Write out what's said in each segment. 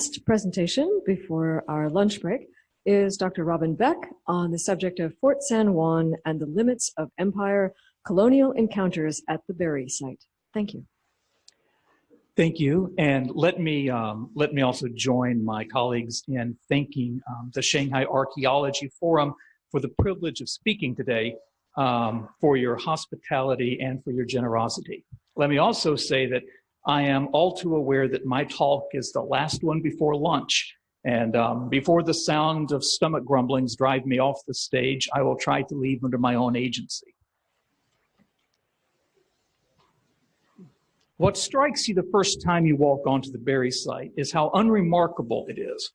last presentation before our lunch break is Dr. Robin Beck on the subject of Fort San Juan and the limits of empire colonial encounters at the Berry site. Thank you. Thank you, and let me also join my colleagues in thanking the Shanghai Archaeology Forum for the privilege of speaking today, for your hospitality and for your generosity. Let me also say that I am all too aware that my talk is the last one before lunch, and before the sound of stomach grumblings drive me off the stage, I will try to leave under my own agency. What strikes you the first time you walk onto the Berry site is how unremarkable it is.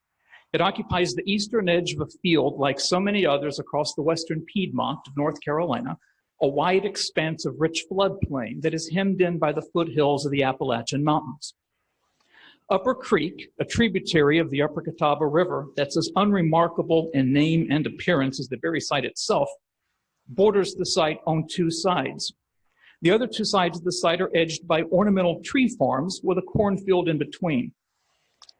It occupies the eastern edge of a field like so many others across the western Piedmont of North Carolina, a wide expanse of rich floodplain that is hemmed in by the foothills of the Appalachian Mountains. Upper Creek, a tributary of the Upper Catawba River that's as unremarkable in name and appearance as the Berry site itself, borders the site on two sides. The other two sides of the site are edged by ornamental tree farms with a cornfield in between.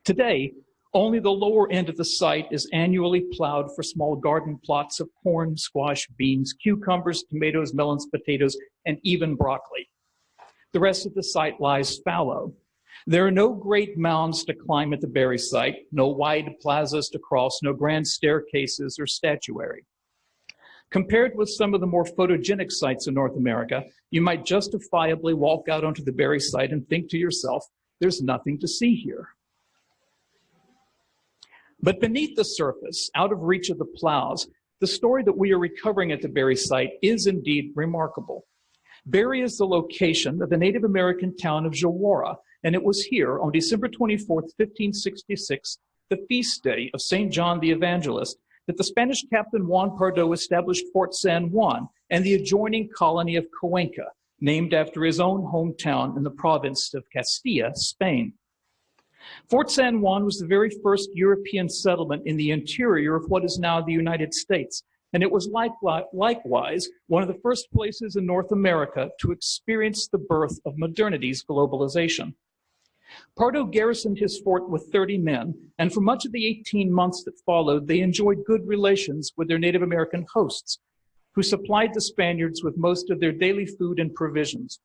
Today, only the lower end of the site is annually plowed for small garden plots of corn, squash, beans, cucumbers, tomatoes, melons, potatoes, and even broccoli. The rest of the site lies fallow. There are no great mounds to climb at the Berry site, no wide plazas to cross, no grand staircases or statuary. Compared with some of the more photogenic sites in North America, you might justifiably walk out onto the Berry site and think to yourself, there's nothing to see here. But beneath the surface, out of reach of the plows, the story that we are recovering at the Berry site is indeed remarkable. Berry is the location of the Native American town of Juarez, and it was here on December 24th, 1566, the feast day of St. John the Evangelist, that the Spanish captain Juan Pardo established Fort San Juan and the adjoining colony of Cuenca, named after his own hometown in the province of Castilla, Spain. Fort San Juan was the very first European settlement in the interior of what is now the United States, and it was likewise one of the first places in North America to experience the birth of modernity's globalization. Pardo garrisoned his fort with 30 men, and for much of the 18 months that followed, they enjoyed good relations with their Native American hosts, who supplied the Spaniards with most of their daily food and provisions.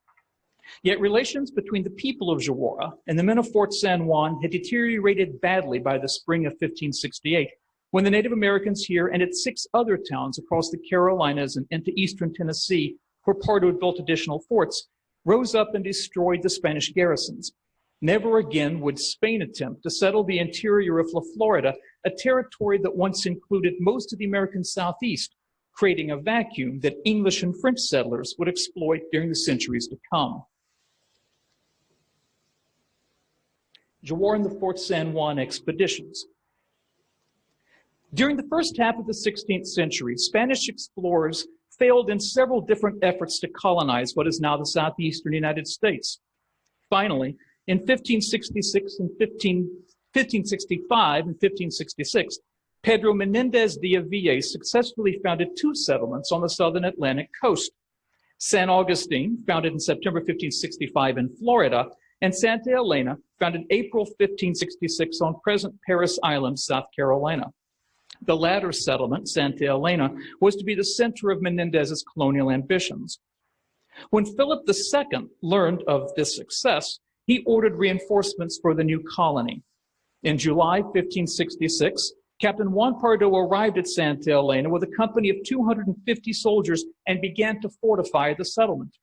Yet relations between the people of Juarez and the men of Fort San Juan had deteriorated badly by the spring of 1568, when the Native Americans here and at 6 other towns across the Carolinas and into eastern Tennessee, where Pardo had built additional forts, rose up and destroyed the Spanish garrisons. Never again would Spain attempt to settle the interior of Florida, a territory that once included most of the American Southeast, creating a vacuum that English and French settlers would exploit during the centuries to come. Juarez and the Fort San Juan expeditions. During the first half of the 16th century, Spanish explorers failed in several different efforts to colonize what is now the southeastern United States. Finally, in 1566 and 1565 and 1566, Pedro Menendez de Avila successfully founded 2 settlements on the southern Atlantic coast. San Augustine, founded in September 1565 in Florida, and Santa Elena, founded April 1566 on present Parris Island, South Carolina. The latter settlement, Santa Elena, was to be the center of Menendez's colonial ambitions. When Philip II learned of this success, he ordered reinforcements for the new colony. In July 1566, Captain Juan Pardo arrived at Santa Elena with a company of 250 soldiers and began to fortify the settlement.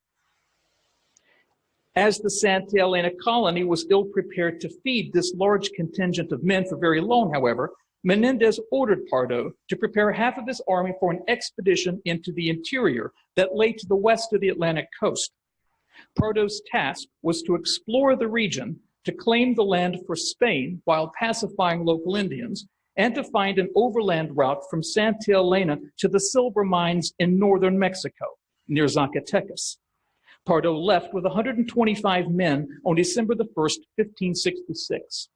As the Santa Elena colony was ill-prepared to feed this large contingent of men for very long, however, Menendez ordered Pardo to prepare half of his army for an expedition into the interior that lay to the west of the Atlantic coast. Pardo's task was to explore the region, to claim the land for Spain while pacifying local Indians, and to find an overland route from Santa Elena to the silver mines in northern Mexico, near Zacatecas. Pardo left with 125 men on December the 1st, 1566.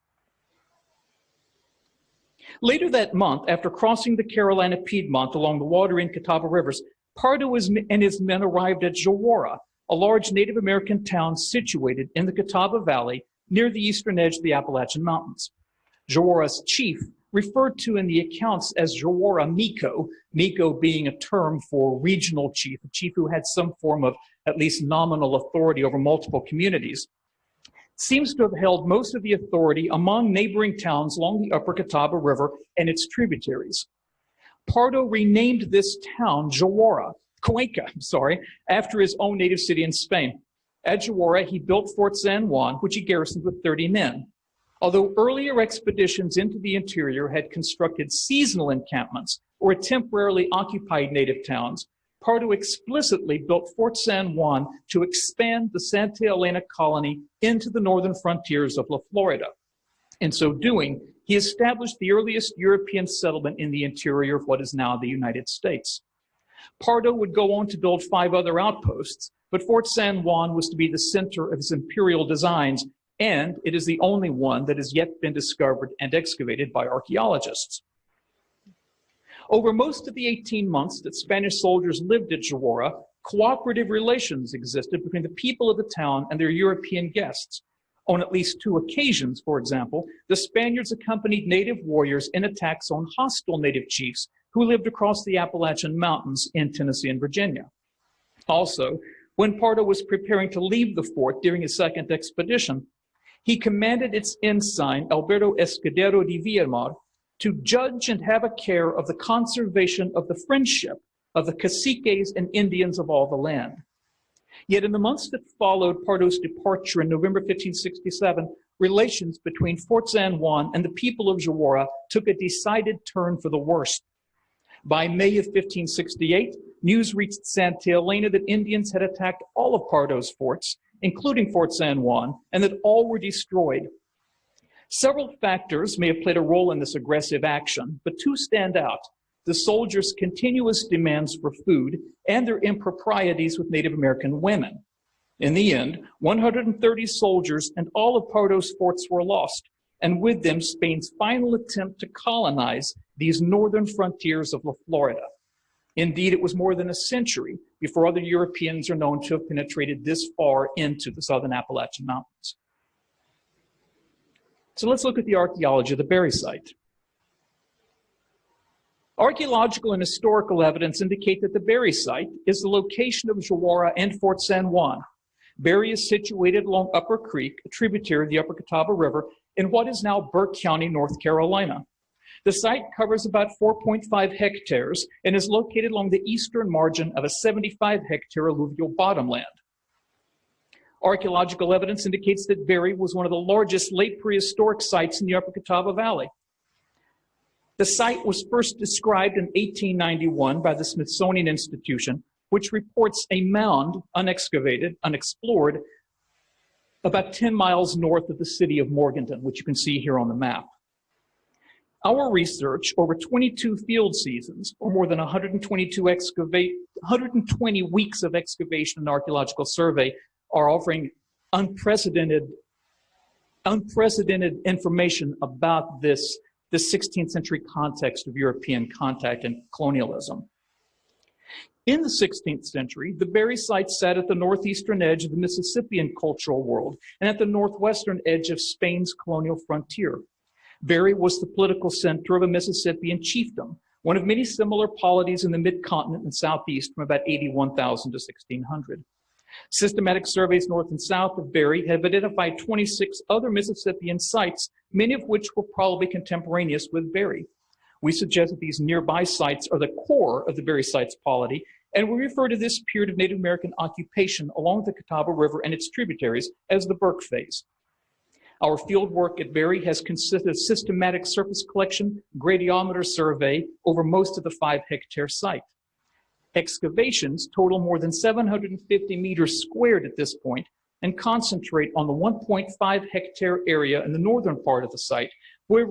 Later that month, after crossing the Carolina Piedmont along the Wateree and Catawba rivers, Pardo and his men arrived at Juarez, a large Native American town situated in the Catawba Valley near the eastern edge of the Appalachian Mountains. Jawora's chief, referred to in the accounts as Jawora Miko, Miko being a term for regional chief, a chief who had some form of at least nominal authority over multiple communities, seems to have held most of the authority among neighboring towns along the upper Catawba River and its tributaries. Pardo renamed this town Cuenca, after his own native city in Spain. At Jawora, he built Fort San Juan, which he garrisoned with 30 men. Although earlier expeditions into the interior had constructed seasonal encampments or temporarily occupied native towns, Pardo explicitly built Fort San Juan to expand the Santa Elena colony into the northern frontiers of La Florida. In so doing, he established the earliest European settlement in the interior of what is now the United States. Pardo would go on to build 5 other outposts, but Fort San Juan was to be the center of his imperial designs, and it is the only one that has yet been discovered and excavated by archaeologists. Over most of the 18 months that Spanish soldiers lived at Jawora, cooperative relations existed between the people of the town and their European guests. On at least 2 occasions, for example, the Spaniards accompanied native warriors in attacks on hostile native chiefs who lived across the Appalachian Mountains in Tennessee and Virginia. Also, when Pardo was preparing to leave the fort during his second expedition, he commanded its ensign, Alberto Escudero de Villamar, to judge and have a care of the conservation of the friendship of the caciques and Indians of all the land. Yet in the months that followed Pardo's departure in November 1567, relations between Fort San Juan and the people of Jawora took a decided turn for the worst. By May of 1568, news reached Santa Elena that Indians had attacked all of Pardo's forts, including Fort San Juan, and that all were destroyed. Several factors may have played a role in this aggressive action, but 2 stand out: the soldiers' continuous demands for food and their improprieties with Native American women. In the end, 130 soldiers and all of Pardo's forts were lost, and with them Spain's final attempt to colonize these northern frontiers of La Florida. Indeed, it was more than a century before other Europeans are known to have penetrated this far into the southern Appalachian Mountains. So let's look at the archaeology of the Berry site. Archaeological and historical evidence indicate that the Berry site is the location of Jawora and Fort San Juan. Berry is situated along Upper Creek, a tributary of the Upper Catawba River, in what is now Burke County, North Carolina. The site covers about 4.5 hectares and is located along the eastern margin of a 75-hectare alluvial bottomland. Archaeological evidence indicates that Berry was one of the largest late prehistoric sites in the Upper Catawba Valley. The site was first described in 1891 by the Smithsonian Institution, which reports a mound, unexcavated, unexplored, about 10 miles north of the city of Morganton, which you can see here on the map. Our research over 22 field seasons, or more than 120 weeks of excavation and archaeological survey, are offering unprecedented information about the 16th century context of European contact and colonialism. In the 16th century, the Berry site sat at the northeastern edge of the Mississippian cultural world and at the northwestern edge of Spain's colonial frontier. Berry was the political center of a Mississippian chiefdom, one of many similar polities in the mid-continent and southeast from about 81,000 to 1600. Systematic surveys north and south of Berry have identified 26 other Mississippian sites, many of which were probably contemporaneous with Berry. We suggest that these nearby sites are the core of the Berry site's polity, and we refer to this period of Native American occupation along the Catawba River and its tributaries as the Burke phase. Our field work at Berry has consisted of systematic surface collection, gradiometer survey over most of the 5-hectare site. Excavations total more than 750 meters squared at this point and concentrate on the 1.5-hectare area in the northern part of the site, where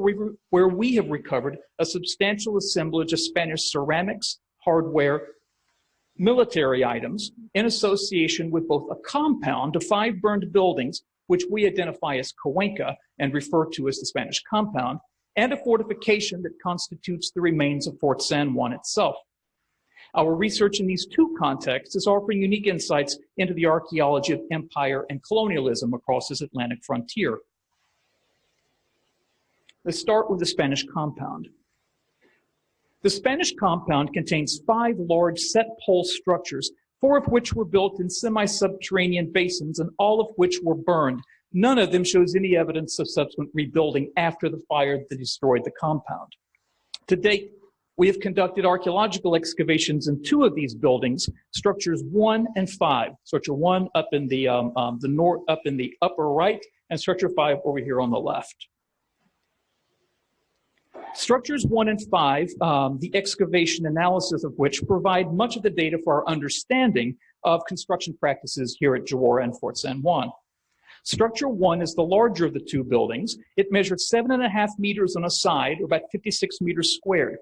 we have recovered a substantial assemblage of Spanish ceramics, hardware, military items in association with both a compound of 5 burned buildings, which we identify as Cuenca and refer to as the Spanish compound, and a fortification that constitutes the remains of Fort San Juan itself. Our research in these 2 contexts is offering unique insights into the archaeology of empire and colonialism across this Atlantic frontier. Let's start with the Spanish compound. The Spanish compound contains 5 large set pole structures, 4 of which were built in semi-subterranean basins and all of which were burned. None of them shows any evidence of subsequent rebuilding after the fire that destroyed the compound. To date, we have conducted archaeological excavations in 2 of these buildings, structures 1 and 5. Structure 1 up in the upper right, and structure 5 over here on the left. Structures 1 and 5, the excavation analysis of which provide much of the data for our understanding of construction practices here at Juarra and Fort San Juan. Structure 1 is the larger of the 2 buildings. It measured 7.5 meters on a side, or about 56 meters squared.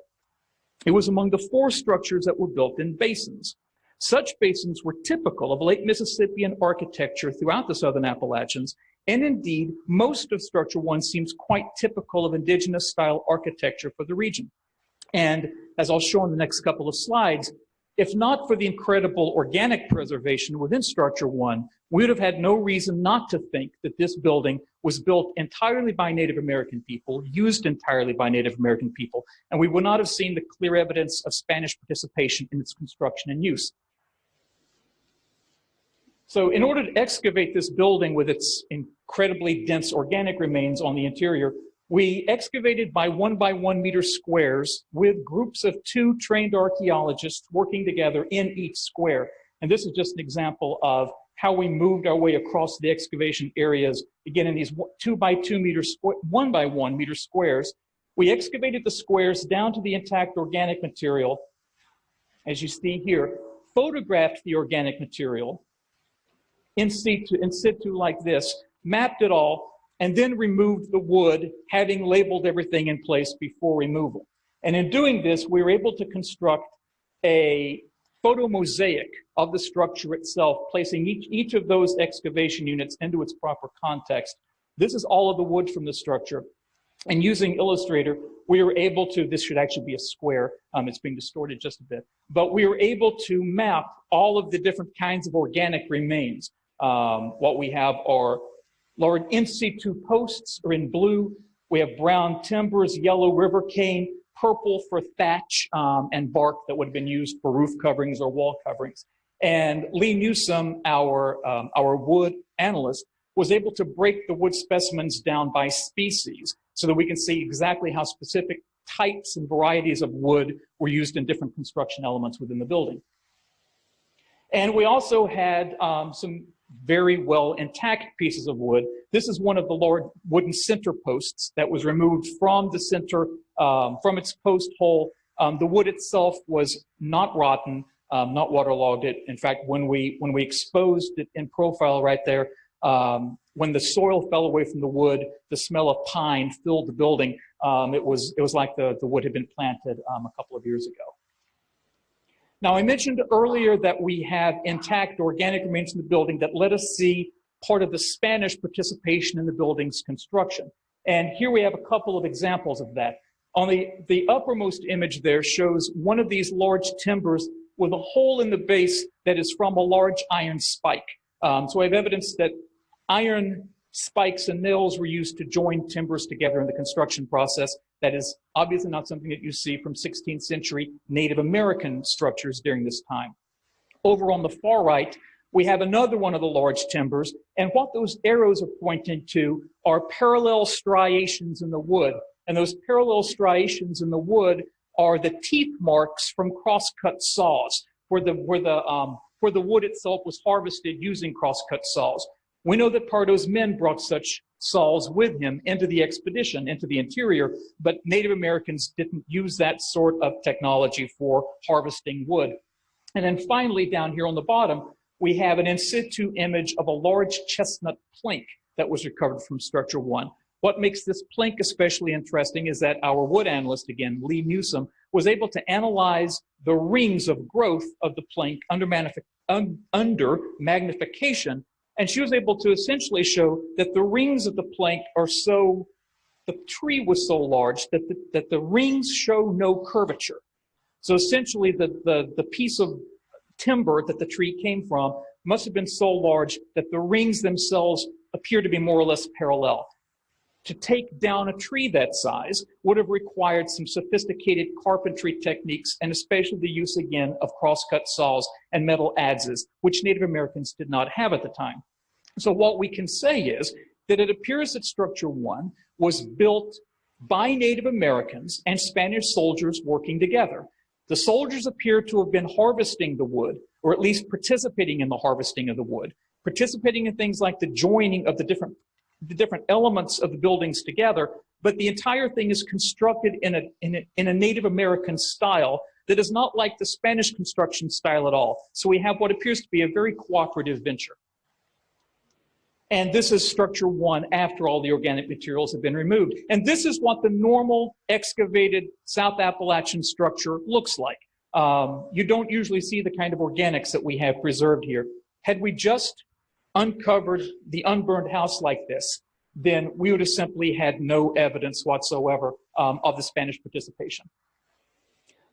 It was among the 4 structures that were built in basins. Such basins were typical of late Mississippian architecture throughout the Southern Appalachians, and indeed, most of Structure 1 seems quite typical of indigenous style architecture for the region. And as I'll show in the next couple of slides, if not for the incredible organic preservation within Structure 1, we would have had no reason not to think that this building was built entirely by Native American people, used entirely by Native American people, and we would not have seen the clear evidence of Spanish participation in its construction and use. So in order to excavate this building with its incredibly dense organic remains on the interior, we excavated by 1 meter squares with groups of 2 trained archaeologists working together in each square. And this is just an example of how we moved our way across the excavation areas, again, in these 1 by 1 meter squares. We excavated the squares down to the intact organic material, as you see here, photographed the organic material in situ like this, mapped it all, and then removed the wood, having labeled everything in place before removal. And in doing this, we were able to construct a photo mosaic of the structure itself, placing each of those excavation units into its proper context. This is all of the wood from the structure. And using Illustrator, we were able to, this should actually be a square, it's being distorted just a bit, but we were able to map all of the different kinds of organic remains. What we have are large in situ posts are in blue. We have brown timbers, yellow river cane, purple for thatch and bark that would have been used for roof coverings or wall coverings. And Lee Newsome, our wood analyst, was able to break the wood specimens down by species so that we can see exactly how specific types and varieties of wood were used in different construction elements within the building. And we also had some very well intact pieces of wood. This is one of the large wooden center posts that was removed from the center, from its post hole. The wood itself was not rotten, not waterlogged. In fact, when we exposed it in profile right there, when the soil fell away from the wood, the smell of pine filled the building. It was like the wood had been planted a couple of years ago. Now, I mentioned earlier that we have intact organic remains in the building that let us see part of the Spanish participation in the building's construction. And here we have a couple of examples of that. On the uppermost image there shows one of these large timbers with a hole in the base that is from a large iron spike. So I have evidence that iron spikes and nails were used to join timbers together in the construction process. That is obviously not something that you see from 16th century Native American structures during this time. Over on the far right, we have another one of the large timbers, and what those arrows are pointing to are parallel striations in the wood. And those parallel striations in the wood are the teeth marks from crosscut saws, where the wood itself was harvested using crosscut saws. We know that Pardo's men brought such saws with him into the expedition, into the interior, but Native Americans didn't use that sort of technology for harvesting wood. And then finally, down here on the bottom, we have an in situ image of a large chestnut plank that was recovered from Structure 1. What makes this plank especially interesting is that our wood analyst, again, Lee Newsome, was able to analyze the rings of growth of the plank under magnification, and she was able to essentially show that the rings of the plank are so, the tree was so large that the rings show no curvature. So essentially the piece of timber that the tree came from must have been so large that the rings themselves appear to be more or less parallel. To take down a tree that size would have required some sophisticated carpentry techniques, and especially the use again of crosscut saws and metal adzes, which Native Americans did not have at the time. So what we can say is that it appears that Structure 1 was built by Native Americans and Spanish soldiers working together. The soldiers appear to have been harvesting the wood, or at least participating in the harvesting of the wood, participating in things like the joining of the different elements of the buildings together, but the entire thing is constructed in a Native American style that is not like the Spanish construction style at all. So we have what appears to be a very cooperative venture. And this is Structure 1 after all the organic materials have been removed. And this is what the normal excavated South Appalachian structure looks like. You don't usually see the kind of organics that we have preserved here. Had we just uncovered the unburned house like this, then we would have simply had no evidence whatsoever of the Spanish participation.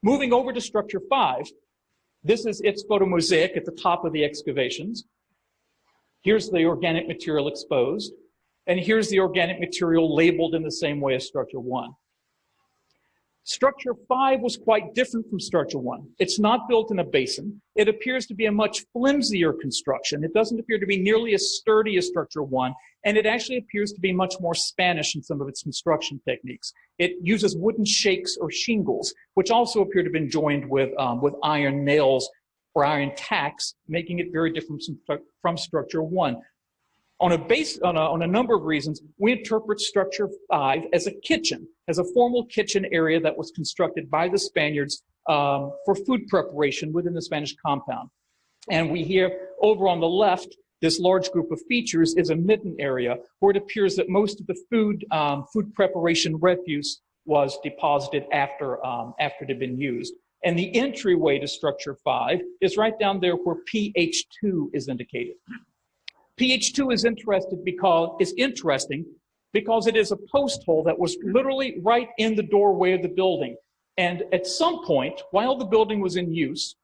Moving over to Structure 5, this is its photomosaic at the top of the excavations. Here's the organic material exposed, and here's the organic material labeled in the same way as Structure 1. Structure 5 was quite different from Structure 1. It's not built in a basin. It appears to be a much flimsier construction. It doesn't appear to be nearly as sturdy as Structure 1, and it actually appears to be much more Spanish in some of its construction techniques. It uses wooden shakes or shingles, which also appear to have been joined with iron nails or iron tacks, making it very different from Structure 1. On a number of reasons, we interpret Structure 5 as a kitchen, as a formal kitchen area that was constructed by the Spaniards for food preparation within the Spanish compound. And we hear over on the left, this large group of features is a midden area where it appears that most of the food preparation refuse was deposited after it had been used. And the entryway to Structure 5 is right down there where PH2 is indicated. PH2 is interesting because it is a post hole that was literally right in the doorway of the building. And at some point, while the building was in use,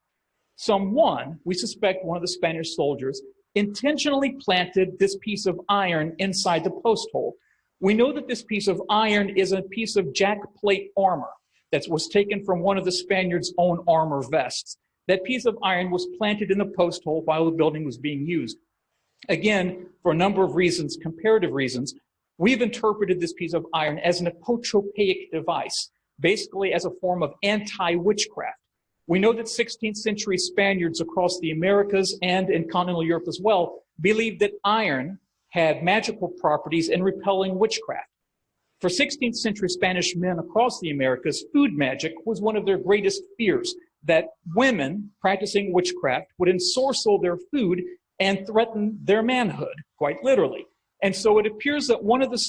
someone, we suspect one of the Spanish soldiers, intentionally planted this piece of iron inside the post hole. We know that this piece of iron is a piece of jack plate armor that was taken from one of the Spaniards' own armor vests. That piece of iron was planted in the post hole while the building was being used. Again, for a number of reasons, comparative reasons, we've interpreted this piece of iron as an apotropaic device, basically as a form of anti-witchcraft. We know that 16th century Spaniards across the Americas and in continental Europe as well believed that iron had magical properties in repelling witchcraft. For 16th century Spanish men across the Americas, food magic was one of their greatest fears, that women practicing witchcraft would ensorcel their food and threaten their manhood, quite literally. And so it appears that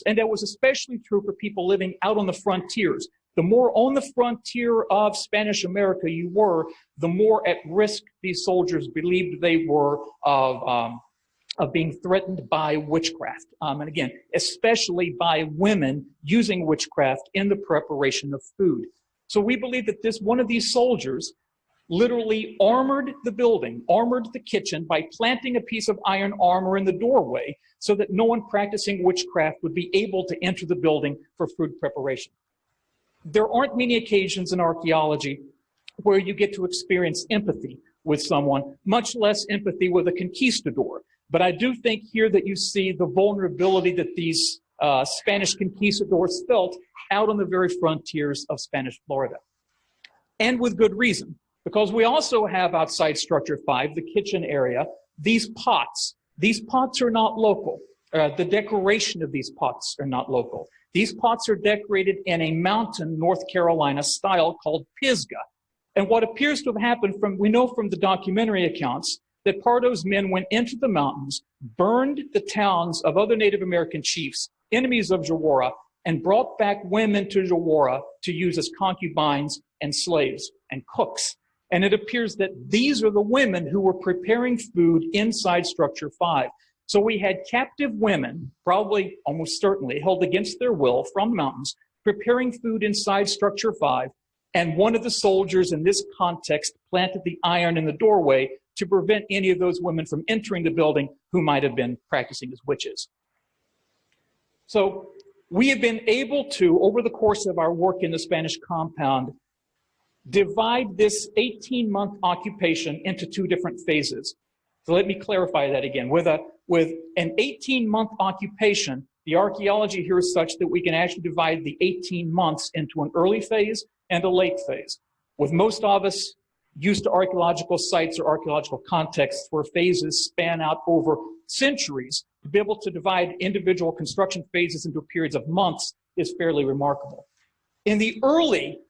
and that was especially true for people living out on the frontiers. The more on the frontier of Spanish America you were, the more at risk these soldiers believed they were of being threatened by witchcraft. And again, especially by women using witchcraft in the preparation of food. So we believe that one of these soldiers literally armored the building, armored the kitchen by planting a piece of iron armor in the doorway so that no one practicing witchcraft would be able to enter the building for food preparation. There aren't many occasions in archaeology where you get to experience empathy with someone, much less empathy with a conquistador. But I do think here that you see the vulnerability that these Spanish conquistadors felt out on the very frontiers of Spanish Florida. And with good reason, because we also have outside Structure 5, the kitchen area, these pots. These pots are not local. The decoration of these pots are not local. These pots are decorated in a mountain North Carolina style called Pisgah. And what appears to have happened we know from the documentary accounts that Pardo's men went into the mountains, burned the towns of other Native American chiefs, enemies of Juarez, and brought back women to Juarez to use as concubines and slaves and cooks. And it appears that these are the women who were preparing food inside Structure 5. So we had captive women, probably almost certainly held against their will from the mountains, preparing food inside Structure 5. And one of the soldiers in this context planted the iron in the doorway to prevent any of those women from entering the building who might have been practicing as witches. So we have been able to, over the course of our work in the Spanish compound, divide this 18-month occupation into two different phases. So let me clarify that again. With an 18-month occupation, the archaeology here is such that we can actually divide the 18 months into an early phase and a late phase. With most of us used to archaeological sites or archaeological contexts where phases span out over centuries, to be able to divide individual construction phases into periods of months is fairly remarkable. In the early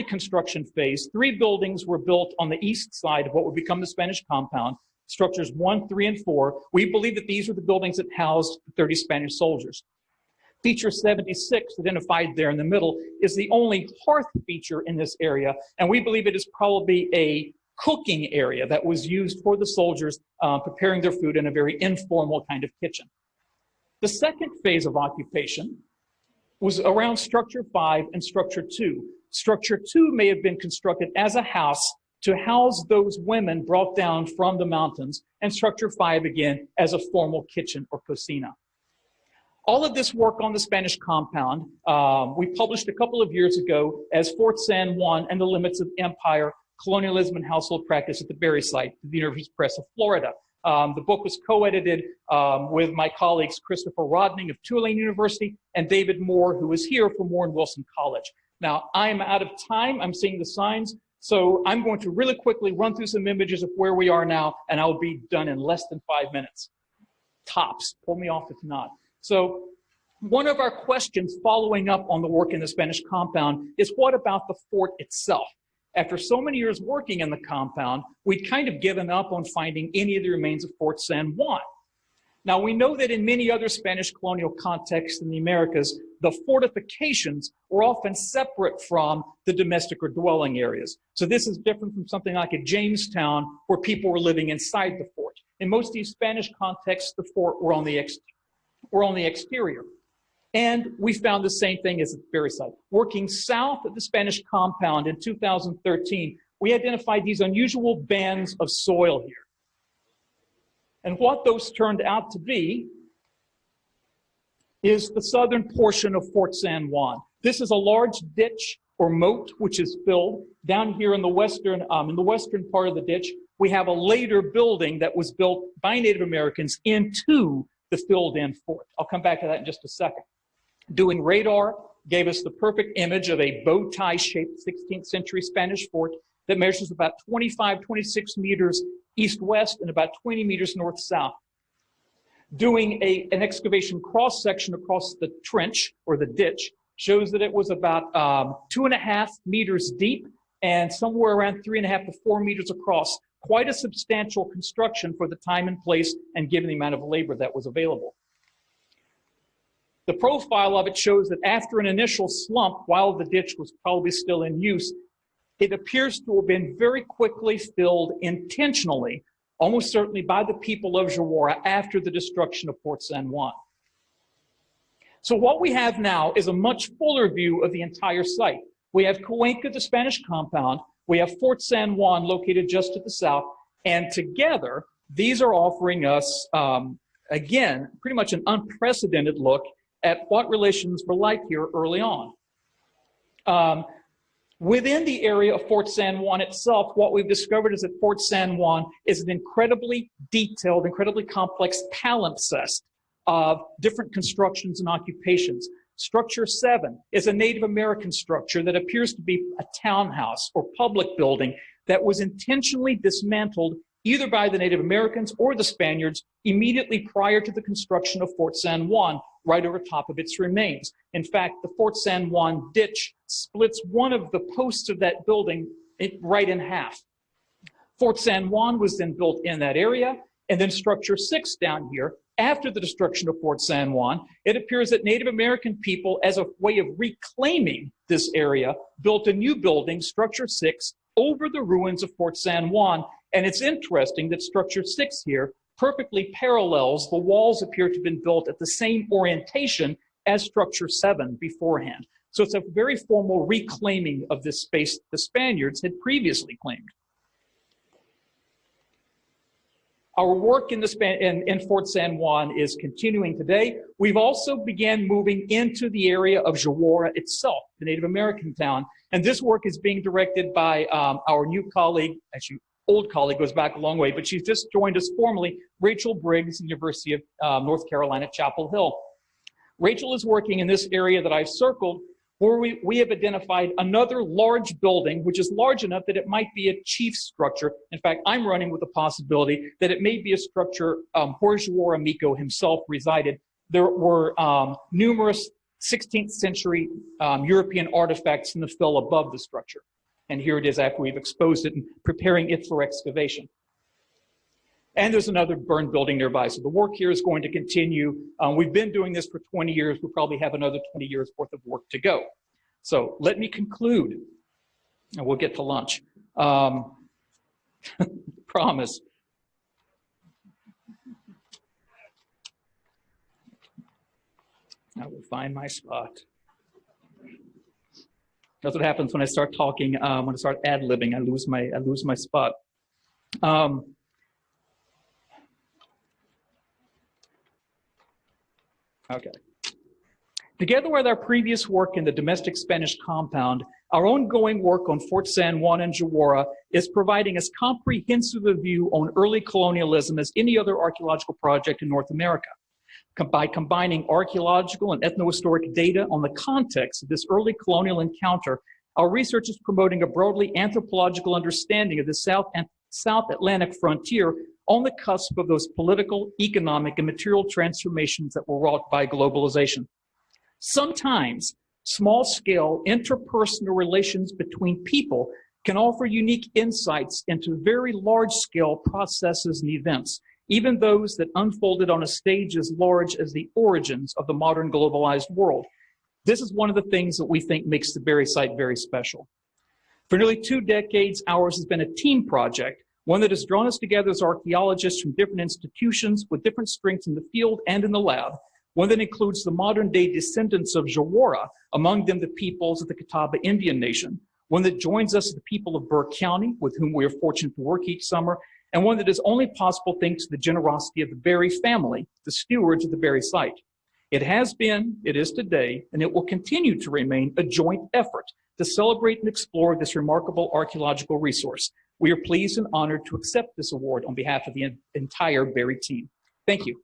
construction phase, 3 buildings were built on the east side of what would become the Spanish compound, structures 1, 3, and 4. We believe that these were the buildings that housed 30 Spanish soldiers. Feature 76, identified there in the middle, is the only hearth feature in this area, and we believe it is probably a cooking area that was used for the soldiers preparing their food in a very informal kind of kitchen. The second phase of occupation was around Structure 5 and Structure 2. Structure 2 may have been constructed as a house to house those women brought down from the mountains, and Structure 5 again as a formal kitchen or cocina. All of this work on the Spanish compound, we published a couple of years ago as Fort San Juan and the Limits of Empire, Colonialism and Household Practice at the Berry Site, the University Press of Florida. The book was co-edited with my colleagues Christopher Rodning of Tulane University and David Moore, who is here from Warren Wilson College. Now, I'm out of time. I'm seeing the signs. So I'm going to really quickly run through some images of where we are now, and I'll be done in less than 5 minutes. Tops. Pull me off if not. So one of our questions following up on the work in the Spanish compound is, what about the fort itself? After so many years working in the compound, we'd kind of given up on finding any of the remains of Fort San Juan. Now, we know that in many other Spanish colonial contexts in the Americas, the fortifications were often separate from the domestic or dwelling areas. So this is different from something like a Jamestown where people were living inside the fort. In most of these Spanish contexts, the fort were on the exterior. And we found the same thing as at the Berry Site. Working south of the Spanish compound in 2013, we identified these unusual bands of soil here. And what those turned out to be is the southern portion of Fort San Juan. This is a large ditch or moat which is filled. Down here in the western part of the ditch, we have a later building that was built by Native Americans into the filled-in fort. I'll come back to that in just a second. Doing radar gave us the perfect image of a bow tie-shaped 16th century Spanish fort that measures about 25, 26 meters east-west and about 20 meters north-south. Doing an excavation cross-section across the trench or the ditch shows that it was about 2.5 meters deep and somewhere around 3.5 to 4 meters across. Quite a substantial construction for the time and place and given the amount of labor that was available. The profile of it shows that after an initial slump, while the ditch was probably still in use, it appears to have been very quickly filled intentionally, almost certainly by the people of Juarez after the destruction of Fort San Juan. So what we have now is a much fuller view of the entire site. We have Cuenca, the Spanish compound. We have Fort San Juan located just to the south. And together, these are offering us, again, pretty much an unprecedented look at what relations were like here early on. Within the area of Fort San Juan itself, what we've discovered is that Fort San Juan is an incredibly detailed, incredibly complex palimpsest of different constructions and occupations. Structure 7 is a Native American structure that appears to be a townhouse or public building that was intentionally dismantled either by the Native Americans or the Spaniards immediately prior to the construction of Fort San Juan, right over top of its remains. In fact, the Fort San Juan ditch splits one of the posts of that building right in half. Fort San Juan was then built in that area, and then Structure 6 down here, after the destruction of Fort San Juan, it appears that Native American people, as a way of reclaiming this area, built a new building, Structure 6, over the ruins of Fort San Juan. And it's interesting that Structure 6 here perfectly parallels, the walls appear to have been built at the same orientation as Structure 7 beforehand. So it's a very formal reclaiming of this space the Spaniards had previously claimed. Our work in Fort San Juan is continuing today. We've also began moving into the area of Juarez itself, the Native American town. And this work is being directed by our new colleague, actually old colleague, goes back a long way, but she's just joined us formally, Rachel Briggs, University of North Carolina, Chapel Hill. Rachel is working in this area that I've circled, where we have identified another large building, which is large enough that it might be a chief structure. In fact, I'm running with the possibility that it may be a structure where Juarez Miko himself resided. There were numerous 16th century European artifacts in the fill above the structure. And here it is after we've exposed it and preparing it for excavation. And there's another burned building nearby. So the work here is going to continue. We've been doing this for 20 years. We'll probably have another 20 years worth of work to go. So let me conclude, and we'll get to lunch. Promise. I will find my spot. That's what happens when I start talking, when I start ad-libbing, I lose my spot. Okay. Together with our previous work in the domestic Spanish compound, our ongoing work on Fort San Juan and Juarez is providing as comprehensive a view on early colonialism as any other archaeological project in North America. By combining archaeological and ethnohistoric data on the context of this early colonial encounter, our research is promoting a broadly anthropological understanding of the South Atlantic frontier on the cusp of those political, economic, and material transformations that were wrought by globalization. Sometimes small-scale interpersonal relations between people can offer unique insights into very large-scale processes and events, even those that unfolded on a stage as large as the origins of the modern globalized world. This is one of the things that we think makes the Berry site very special. For nearly 2 decades, ours has been a team project, one that has drawn us together as archaeologists from different institutions with different strengths in the field and in the lab, one that includes the modern-day descendants of Juarez, among them the peoples of the Catawba Indian Nation, one that joins us the people of Burke County, with whom we are fortunate to work each summer, and one that is only possible thanks to the generosity of the Berry family, the stewards of the Berry site. It has been, it is today, and it will continue to remain a joint effort to celebrate and explore this remarkable archaeological resource. We are pleased and honored to accept this award on behalf of the entire Berry team. Thank you.